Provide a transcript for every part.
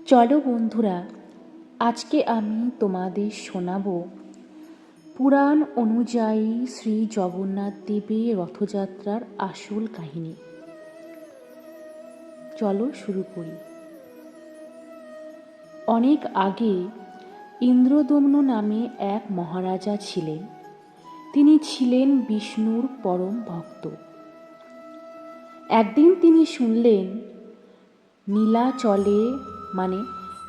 চলো বন্ধুরা, আজকে আমি তোমাদের শোনাবো পুরাণ অনুযায়ী শ্রী জগন্নাথ দেবের রথযাত্রার আসল কাহিনী। চলো শুরু করি। অনেক আগে ইন্দ্রদম্ন নামে এক মহারাজা ছিলেন। তিনি ছিলেন বিষ্ণুর পরম ভক্ত। একদিন তিনি শুনলেন নীলাচলে মানে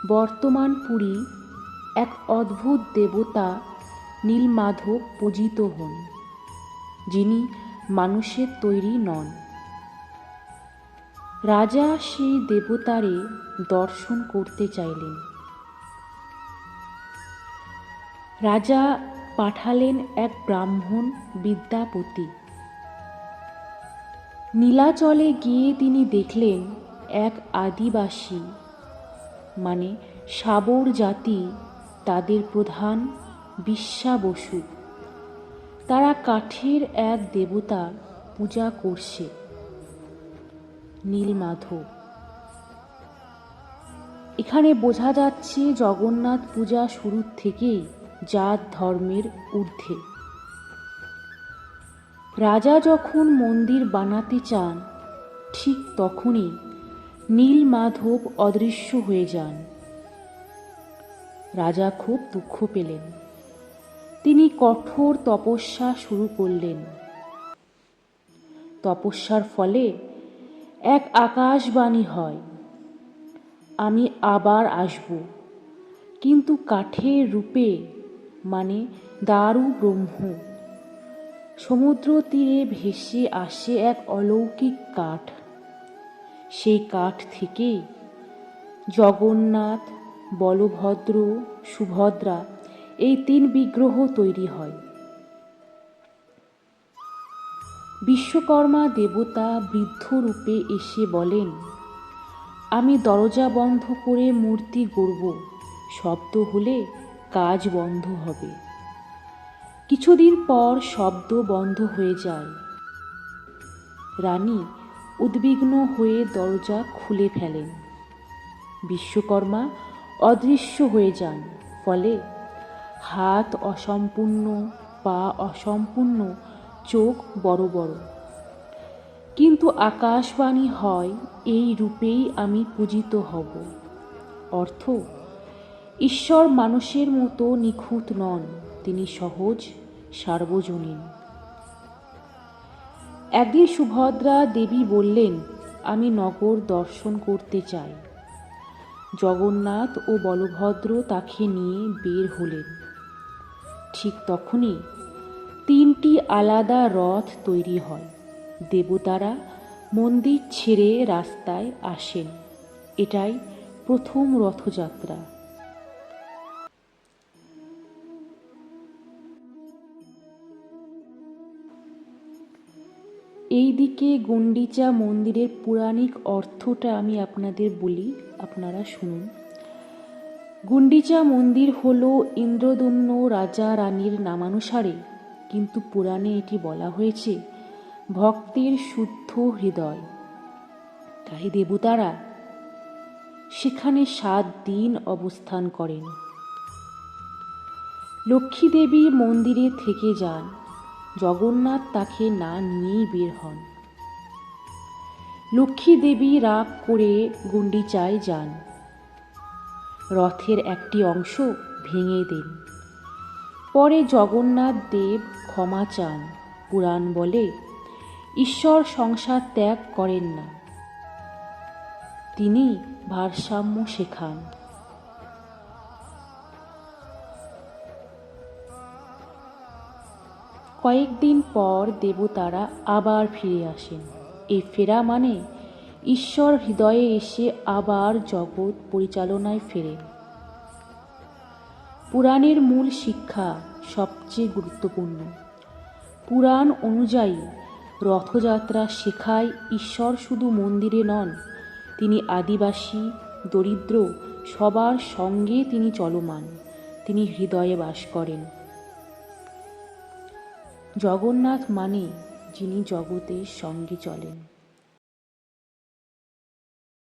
বর্তমান পুরী এক অদ্ভুত দেবতা নীলমাধব পূজিত হন, যিনি মানুষের তৈরি নন। রাজা সেই দেবতারে দর্শন করতে চাইলেন। রাজা পাঠালেন এক ব্রাহ্মণ বিদ্যাপতি। নীলাচলে গিয়ে তিনি দেখলেন এক আদিবাসী মানে শাবর জাতি, তাদের প্রধান বিশ্বা বসু। তারা কাঠের এক দেবতা পূজা করছে, নীলমাধব। এখানে বোঝা যাচ্ছে জগন্নাথ পূজা শুরু থেকেই জাত ধর্মের ঊর্ধ্বে। রাজা যখন মন্দির বানাতে চান, ঠিক তখনই নীলমাধব অদৃশ্য হয়ে যান। রাজা খুব দুঃখ পেলেন। তিনি কঠোর তপস্যা শুরু করলেন। তপস্যার ফলে এক আকাশবাণী হয়, আমি আবার আসব, কিন্তু কাঠের রূপে, মানে দারু ব্রহ্ম। সমুদ্র তীরে ভেসে আসে এক অলৌকিক কাঠ। সেই কাঠ থেকেই জগন্নাথ, বলভদ্র, সুভদ্রা এই তিন বিগ্রহ তৈরি হয়। বিশ্বকর্মা দেবতা বৃদ্ধ রূপে এসে বলেন, আমি দরজা বন্ধ করে মূর্তি গড়ব, শব্দ হলে কাজ বন্ধ হবে। কিছুদিন পর শব্দ বন্ধ হয়ে যায়। রানী উদ্বিগ্ন হয়ে দরজা খুলে ফেলেন। বিশ্বকর্মা অদৃশ্য হয়ে যান। ফলে হাত অসম্পূর্ণ, পা অসম্পূর্ণ, চোখ বড় বড়। কিন্তু আকাশবাণী হয়, এই রূপেই আমি পূজিত হব। অর্থ, ঈশ্বর মানুষের মতো নিখুঁত নন, তিনি সহজ, সার্বজনীন। একদিন সুভদ্রা দেবী বললেন, আমি নগর দর্শন করতে চাই। জগন্নাথ ও বলভদ্র তাকে নিয়ে বের হলেন। ঠিক তখনই তিনটি আলাদা রথ তৈরি হয়। দেবতারা মন্দির ছেড়ে রাস্তায় আসেন। এটাই প্রথম রথযাত্রা। এইদিকে গুন্ডিচা মন্দিরের পৌরাণিক অর্থটা আমি আপনাদের বলি, আপনারা শুনুন। গুন্ডিচা মন্দির হলো ইন্দ্রদম্ন রাজা রানীর নামানুসারে, কিন্তু পুরাণে এটি বলা হয়েছে ভক্তের শুদ্ধ হৃদয়। তাই দেবতারা সেখানে 7 দিন অবস্থান করেন। লক্ষ্মী দেবী মন্দিরে থেকে যান। জগন্নাথ তাকে না নিয়েই বের হন। লক্ষ্মী দেবী রাগ করে গুন্ডিচায় যান। রথের একটি অংশ ভেঙে দেন। পরে জগন্নাথ দেব ক্ষমা চান। পুরাণ বলে ঈশ্বর সংসার ত্যাগ করেন না, তিনি ভারসাম্য শেখান। কয়েকদিন পর দেবতারা আবার ফিরে আসেন। এই ফেরা মানে ঈশ্বর হৃদয়ে এসে আবার জগৎ পরিচালনায় ফেরেন। পুরাণের মূল শিক্ষা সবচেয়ে গুরুত্বপূর্ণ। পুরাণ অনুযায়ী রথযাত্রা শেখায় ঈশ্বর শুধু মন্দিরে নন, তিনি আদিবাসী, দরিদ্র সবার সঙ্গে তিনি চলমান, তিনি হৃদয়ে বাস করেন। জগন্নাথ মানে যিনি জগতের সঙ্গে চলেন।